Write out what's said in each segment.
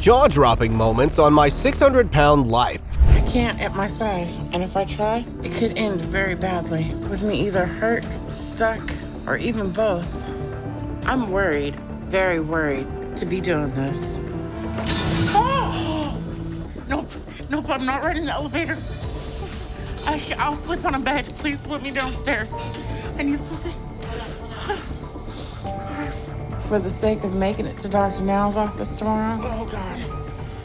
Jaw-dropping moments on my 600-pound life. I can't at my size, and if I try, it could end very badly, with me either hurt, stuck, or even both. I'm worried, very worried, to be doing this. Oh! Nope, I'm not riding the elevator. I'll sleep on a bed. Please put me downstairs. I need something. For the sake of making it to Dr. Now's office tomorrow, oh God,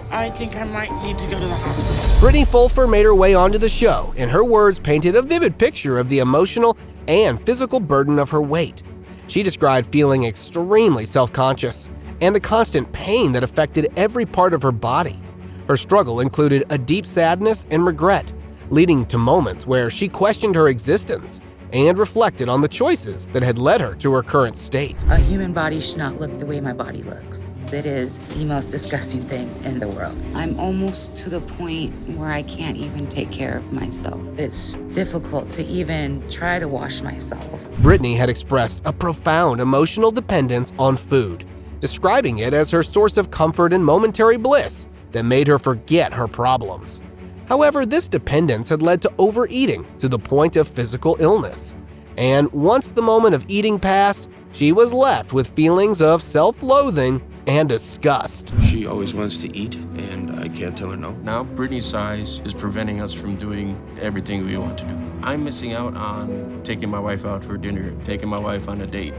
I think I might need to go to the hospital. Britney Fulfer made her way onto the show, and her words painted a vivid picture of the emotional and physical burden of her weight. She described feeling extremely self-conscious and the constant pain that affected every part of her body. Her struggle included a deep sadness and regret, leading to moments where she questioned her existence and reflected on the choices that had led her to her current state. A human body should not look the way my body looks. That is the most disgusting thing in the world. I'm almost to the point where I can't even take care of myself. It's difficult to even try to wash myself. Britney had expressed a profound emotional dependence on food, describing it as her source of comfort and momentary bliss that made her forget her problems. However, this dependence had led to overeating to the point of physical illness. And once the moment of eating passed, she was left with feelings of self-loathing and disgust. She always wants to eat, and I can't tell her no. Now, Britney's size is preventing us from doing everything we want to do. I'm missing out on taking my wife out for dinner, taking my wife on a date.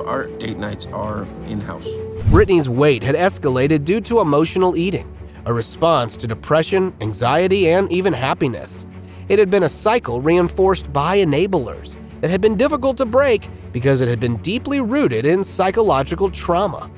Our date nights are in-house. Britney's weight had escalated due to emotional eating, a response to depression, anxiety, and even happiness. It had been a cycle reinforced by enablers that had been difficult to break because it had been deeply rooted in psychological trauma.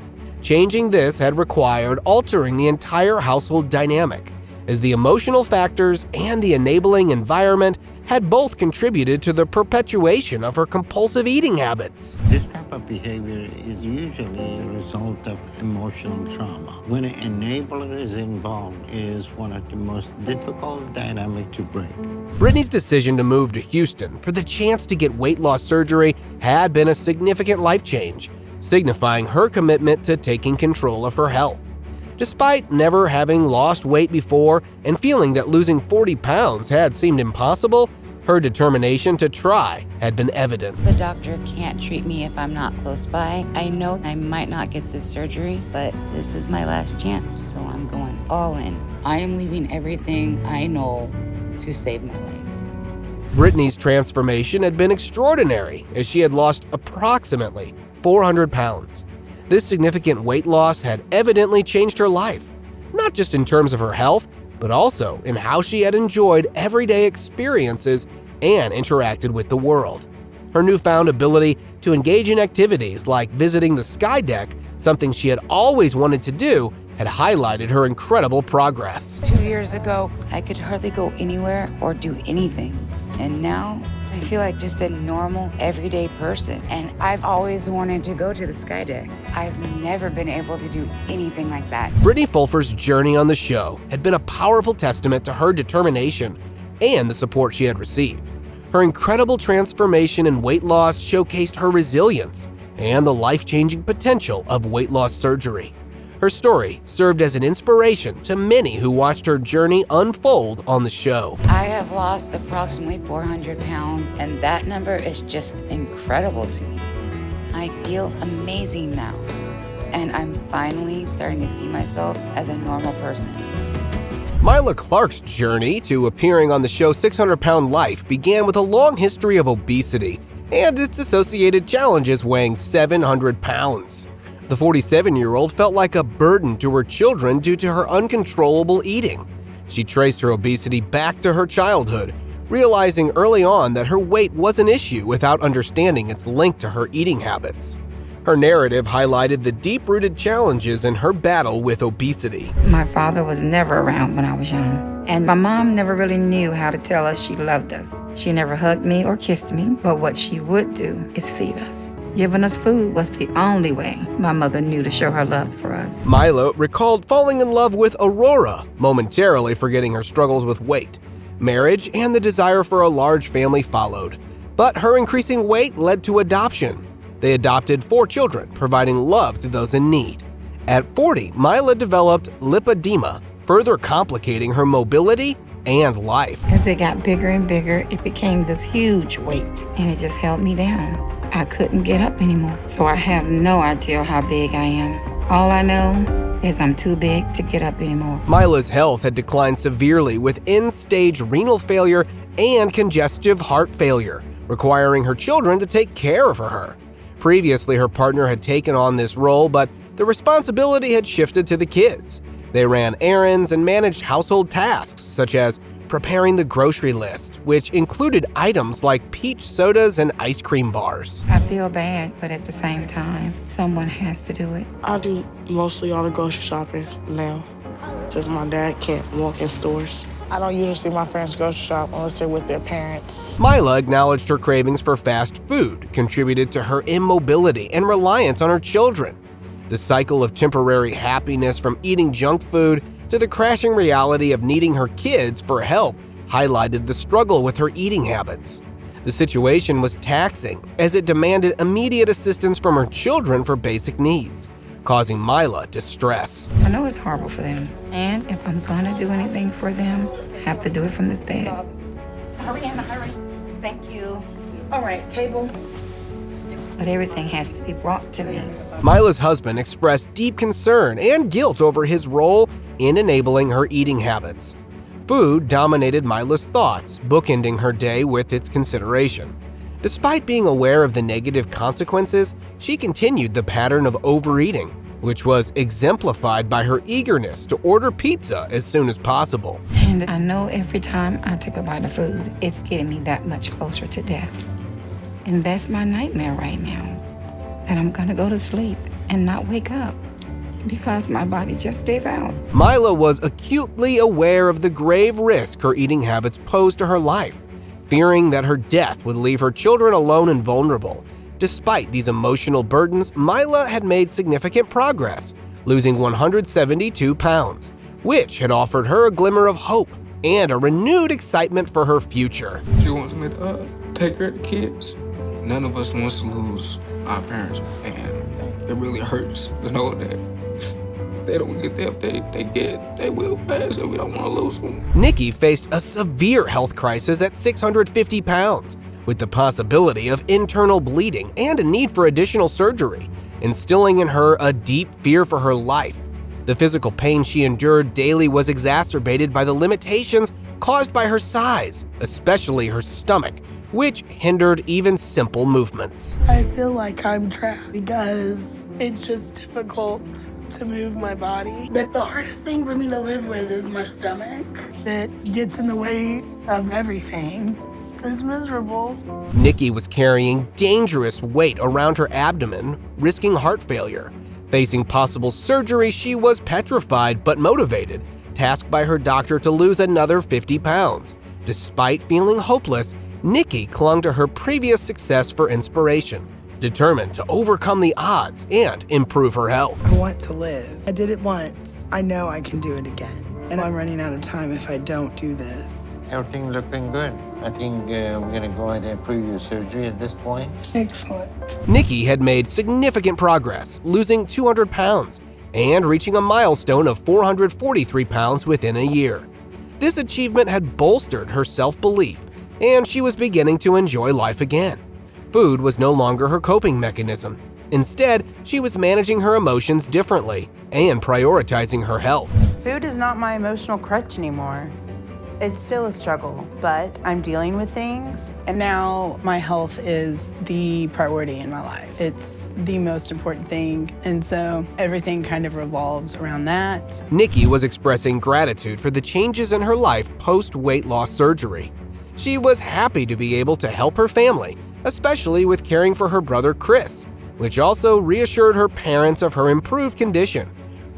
Changing this had required altering the entire household dynamic, as the emotional factors and the enabling environment had both contributed to the perpetuation of her compulsive eating habits. This type of behavior is usually a result of emotional trauma. When an enabler is involved, it is one of the most difficult dynamics to break. Britney's decision to move to Houston for the chance to get weight loss surgery had been a significant life change, signifying her commitment to taking control of her health. Despite never having lost weight before and feeling that losing 40 pounds had seemed impossible, her determination to try had been evident. The doctor can't treat me if I'm not close by. I know I might not get this surgery, but this is my last chance, so I'm going all in. I am leaving everything I know to save my life. Britney's transformation had been extraordinary, as she had lost approximately 400 pounds. This significant weight loss had evidently changed her life, not just in terms of her health, but also in how she had enjoyed everyday experiences and interacted with the world. Her newfound ability to engage in activities like visiting the sky deck, something she had always wanted to do, had highlighted her incredible progress. 2 years ago, I could hardly go anywhere or do anything. And now, I feel like just a normal, everyday person. And I've always wanted to go to the sky deck. I've never been able to do anything like that. Britney Fulfer's journey on the show had been a powerful testament to her determination and the support she had received. Her incredible transformation and weight loss showcased her resilience and the life-changing potential of weight loss surgery. Her story served as an inspiration to many who watched her journey unfold on the show. I have lost approximately 400 pounds, and that number is just incredible to me. I feel amazing now, and I'm finally starting to see myself as a normal person. Mila Clark's journey to appearing on the show 600 Pound Life began with a long history of obesity and its associated challenges weighing 700 pounds. The 47-year-old felt like a burden to her children due to her uncontrollable eating. She traced her obesity back to her childhood, realizing early on that her weight was an issue without understanding its link to her eating habits. Her narrative highlighted the deep-rooted challenges in her battle with obesity. My father was never around when I was young, and my mom never really knew how to tell us she loved us. She never hugged me or kissed me, but what she would do is feed us. Giving us food was the only way my mother knew to show her love for us. Mila recalled falling in love with Aurora, momentarily forgetting her struggles with weight. Marriage and the desire for a large family followed, but her increasing weight led to adoption. They adopted 4 children, providing love to those in need. At 40, Mila developed lipedema, further complicating her mobility and life. As it got bigger and bigger, it became this huge weight, and it just held me down. I couldn't get up anymore, so I have no idea how big I am. All I know is I'm too big to get up anymore. Mila's health had declined severely with end-stage renal failure and congestive heart failure, requiring her children to take care of her. Previously, her partner had taken on this role, but the responsibility had shifted to the kids. They ran errands and managed household tasks, such as preparing the grocery list, which included items like peach sodas and ice cream bars. I feel bad, but at the same time, someone has to do it. I do mostly all the grocery shopping now, since my dad can't walk in stores. I don't usually see my friends grocery shop unless they're with their parents. Mila acknowledged her cravings for fast food contributed to her immobility and reliance on her children. The cycle of temporary happiness from eating junk food to the crashing reality of needing her kids for help highlighted the struggle with her eating habits. The situation was taxing as it demanded immediate assistance from her children for basic needs, causing Mila distress. I know it's horrible for them, and if I'm gonna do anything for them, I have to do it from this bed. Hurry, Anna, hurry. Thank you. All right, table. But everything has to be brought to me. Mila's husband expressed deep concern and guilt over his role in enabling her eating habits. Food dominated Mila's thoughts, bookending her day with its consideration. Despite being aware of the negative consequences, she continued the pattern of overeating, which was exemplified by her eagerness to order pizza as soon as possible. And I know every time I take a bite of food, it's getting me that much closer to death. And that's my nightmare right now, that I'm gonna go to sleep and not wake up because my body just gave out. Mila was acutely aware of the grave risk her eating habits posed to her life, fearing that her death would leave her children alone and vulnerable. Despite these emotional burdens, Mila had made significant progress, losing 172 pounds, which had offered her a glimmer of hope and a renewed excitement for her future. She wants me to take care of the kids. None of us wants to lose our parents, and it really hurts to know that they don't get the update they will pass, and we don't want to lose them. Nikki faced a severe health crisis at 650 pounds, with the possibility of internal bleeding and a need for additional surgery, instilling in her a deep fear for her life. The physical pain she endured daily was exacerbated by the limitations caused by her size, especially her stomach, which hindered even simple movements. I feel like I'm trapped because it's just difficult to move my body. But the hardest thing for me to live with is my stomach. It gets in the way of everything. It's miserable. Nikki was carrying dangerous weight around her abdomen, risking heart failure. Facing possible surgery, she was petrified but motivated, tasked by her doctor to lose another 50 pounds. Despite feeling hopeless, Nikki clung to her previous success for inspiration, determined to overcome the odds and improve her health. I want to live. I did it once. I know I can do it again. And I'm running out of time if I don't do this. Everything looking good. I think we're going to go ahead and approve your surgery at this point. Excellent. Nikki had made significant progress, losing 200 pounds and reaching a milestone of 443 pounds within a year. This achievement had bolstered her self-belief, and she was beginning to enjoy life again. Food was no longer her coping mechanism. Instead, she was managing her emotions differently and prioritizing her health. Food is not my emotional crutch anymore. It's still a struggle, but I'm dealing with things. And now my health is the priority in my life. It's the most important thing. And so everything kind of revolves around that. Nikki was expressing gratitude for the changes in her life post-weight loss surgery. She was happy to be able to help her family, especially with caring for her brother Chris, which also reassured her parents of her improved condition.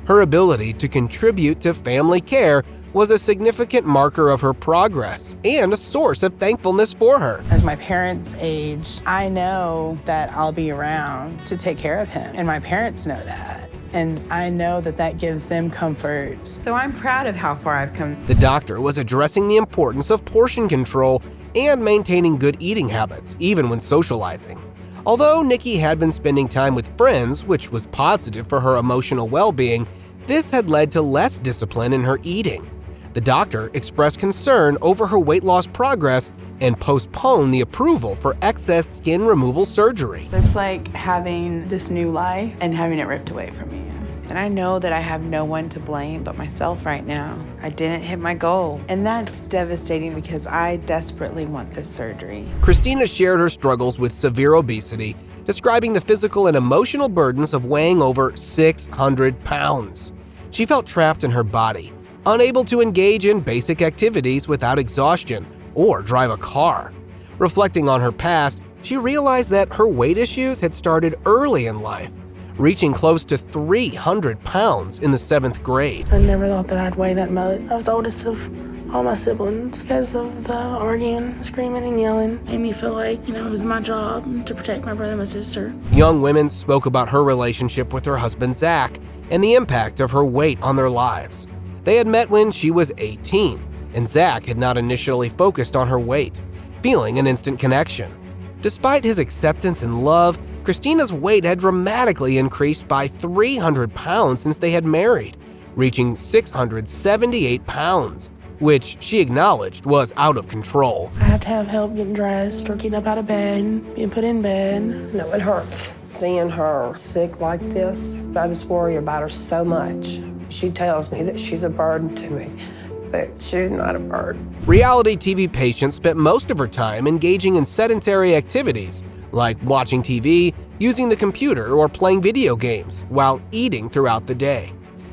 Her ability to contribute to family care was a significant marker of her progress and a source of thankfulness for her. As my parents age, I know that I'll be around to take care of him, and my parents know that. And I know that that gives them comfort. So I'm proud of how far I've come. The doctor was addressing the importance of portion control and maintaining good eating habits, even when socializing. Although Nikki had been spending time with friends, which was positive for her emotional well-being, this had led to less discipline in her eating. The doctor expressed concern over her weight loss progress and postponed the approval for excess skin removal surgery. It's like having this new life and having it ripped away from you. And I know that I have no one to blame but myself right now. I didn't hit my goal. And that's devastating because I desperately want this surgery. Christina shared her struggles with severe obesity, describing the physical and emotional burdens of weighing over 600 pounds. She felt trapped in her body, unable to engage in basic activities without exhaustion or drive a car. Reflecting on her past, she realized that her weight issues had started early in life, reaching close to 300 pounds in the 7th grade. I never thought that I'd weigh that much. I was the oldest of all my siblings. Because of the arguing, screaming, and yelling, made me feel like, it was my job to protect my brother and my sister. Young women spoke about her relationship with her husband Zach and the impact of her weight on their lives. They had met when she was 18, and Zach had not initially focused on her weight, feeling an instant connection. Despite his acceptance and love, Christina's weight had dramatically increased by 300 pounds since they had married, reaching 678 pounds, which she acknowledged was out of control. I have to have help getting dressed or getting up out of bed, being put in bed. No, it hurts. Seeing her sick like this, I just worry about her so much. She tells me that she's a burden to me, but she's not a burden. Reality TV patient spent most of her time engaging in sedentary activities, like watching TV, using the computer, or playing video games, while eating throughout the day.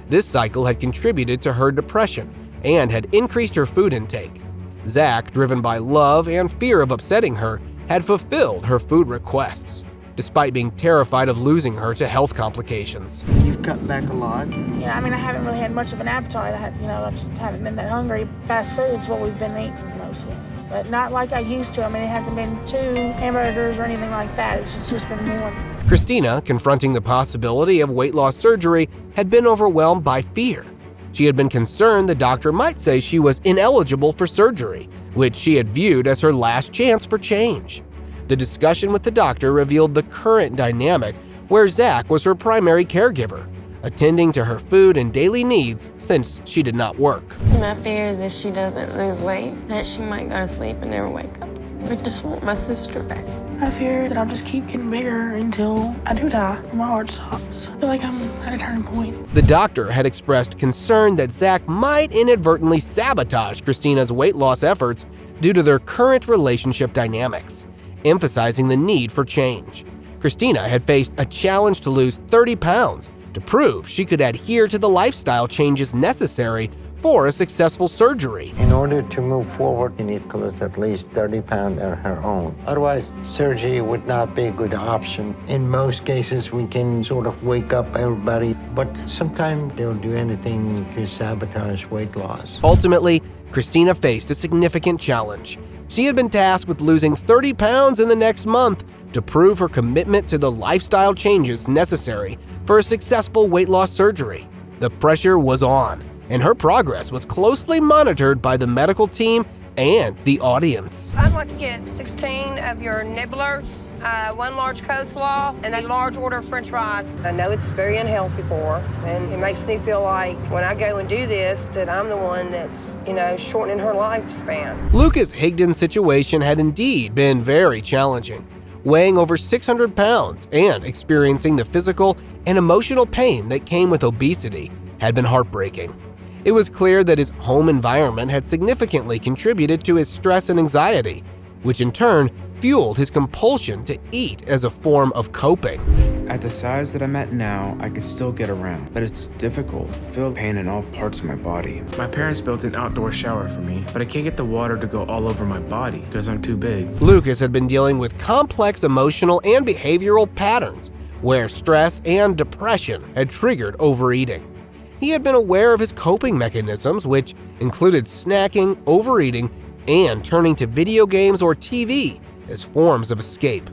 This cycle had contributed to her depression and had increased her food intake. Zach, driven by love and fear of upsetting her, had fulfilled her food requests, despite being terrified of losing her to health complications. You've cut back a lot. Yeah, I haven't really had much of an appetite. I just haven't been that hungry. Fast food's what we've been eating mostly, but not like I used to. It hasn't been 2 hamburgers or anything like that. It's just been 1. Christina, confronting the possibility of weight loss surgery, had been overwhelmed by fear. She had been concerned the doctor might say she was ineligible for surgery, which she had viewed as her last chance for change. The discussion with the doctor revealed the current dynamic where Zach was her primary caregiver, attending to her food and daily needs since she did not work. My fear is if she doesn't lose weight, that she might go to sleep and never wake up. I just want my sister back. I fear that I'll just keep getting bigger until I do die and my heart stops. I feel like I'm at a turning point. The doctor had expressed concern that Zach might inadvertently sabotage Christina's weight loss efforts due to their current relationship dynamics, emphasizing the need for change. Christina had faced a challenge to lose 30 pounds to prove she could adhere to the lifestyle changes necessary for a successful surgery. In order to move forward, you need to lose at least 30 pounds on her own. Otherwise, surgery would not be a good option. In most cases, we can sort of wake up everybody, but sometimes they'll do anything to sabotage weight loss. Ultimately, Christina faced a significant challenge. She had been tasked with losing 30 pounds in the next month to prove her commitment to the lifestyle changes necessary for a successful weight loss surgery. The pressure was on, and her progress was closely monitored by the medical team and the audience. I'd like to get 16 of your nibblers, 1 large coleslaw, and a large order of french fries. I know it's very unhealthy for her, and it makes me feel like when I go and do this, that I'm the one that's, shortening her lifespan. Lucas Higdon's situation had indeed been very challenging. Weighing over 600 pounds and experiencing the physical and emotional pain that came with obesity had been heartbreaking. It was clear that his home environment had significantly contributed to his stress and anxiety, which in turn fueled his compulsion to eat as a form of coping. At the size that I'm at now, I can still get around, but it's difficult. I feel pain in all parts of my body. My parents built an outdoor shower for me, but I can't get the water to go all over my body because I'm too big. Lucas had been dealing with complex emotional and behavioral patterns where stress and depression had triggered overeating. He had been aware of his coping mechanisms, which included snacking, overeating, and turning to video games or TV as forms of escape.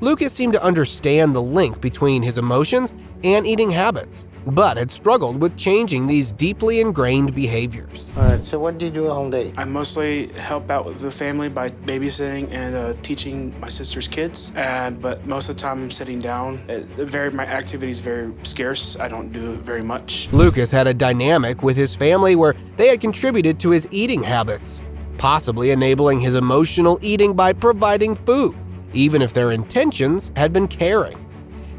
Lucas seemed to understand the link between his emotions and eating habits, but had struggled with changing these deeply ingrained behaviors. All right, so what do you do all day? I mostly help out with the family by babysitting and teaching my sister's kids, but most of the time I'm sitting down. My activity is very scarce. I don't do it very much. Lucas had a dynamic with his family where they had contributed to his eating habits, possibly enabling his emotional eating by providing food, even if their intentions had been caring.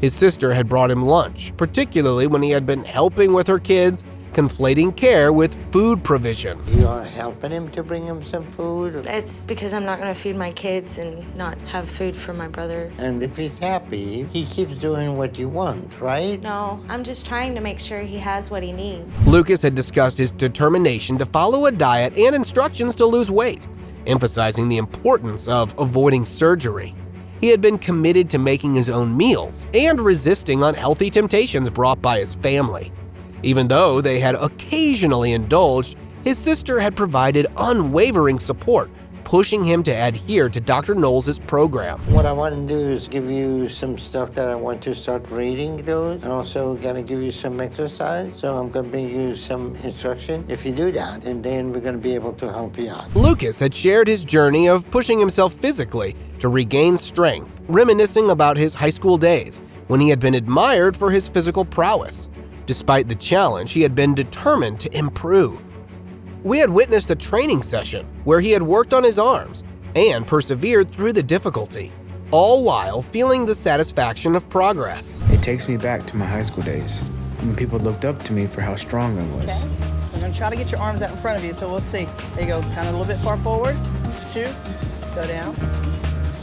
His sister had brought him lunch, particularly when he had been helping with her kids, conflating care with food provision. You are helping him to bring him some food? It's because I'm not going to feed my kids and not have food for my brother. And if he's happy, he keeps doing what you want, right? No, I'm just trying to make sure he has what he needs. Lucas had discussed his determination to follow a diet and instructions to lose weight, emphasizing the importance of avoiding surgery. He had been committed to making his own meals and resisting unhealthy temptations brought by his family. Even though they had occasionally indulged, his sister had provided unwavering support, pushing him to adhere to Dr. Knowles' program. What I want to do is give you some stuff that I want to start reading those, and also going to give you some exercise. So I'm going to bring you some instruction if you do that, and then we're going to be able to help you out. Lucas had shared his journey of pushing himself physically to regain strength, reminiscing about his high school days when he had been admired for his physical prowess. Despite the challenge, he had been determined to improve. We had witnessed a training session where he had worked on his arms and persevered through the difficulty, all while feeling the satisfaction of progress. It takes me back to my high school days, when people looked up to me for how strong I was. Okay. I'm gonna try to get your arms out in front of you, so we'll see. There you go, kind of a little bit far forward. 2, go down.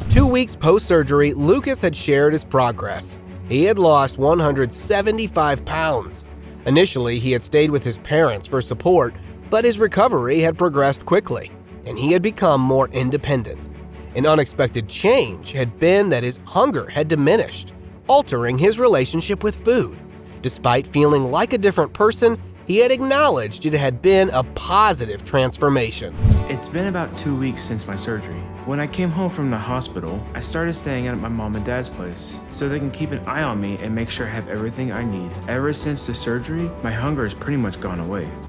2 weeks post-surgery, Lucas had shared his progress. He had lost 175 pounds. Initially, he had stayed with his parents for support, but his recovery had progressed quickly, and he had become more independent. An unexpected change had been that his hunger had diminished, altering his relationship with food. Despite feeling like a different person, he had acknowledged it had been a positive transformation. It's been about 2 weeks since my surgery. When I came home from the hospital, I started staying at my mom and dad's place so they can keep an eye on me and make sure I have everything I need. Ever since the surgery, my hunger has pretty much gone away.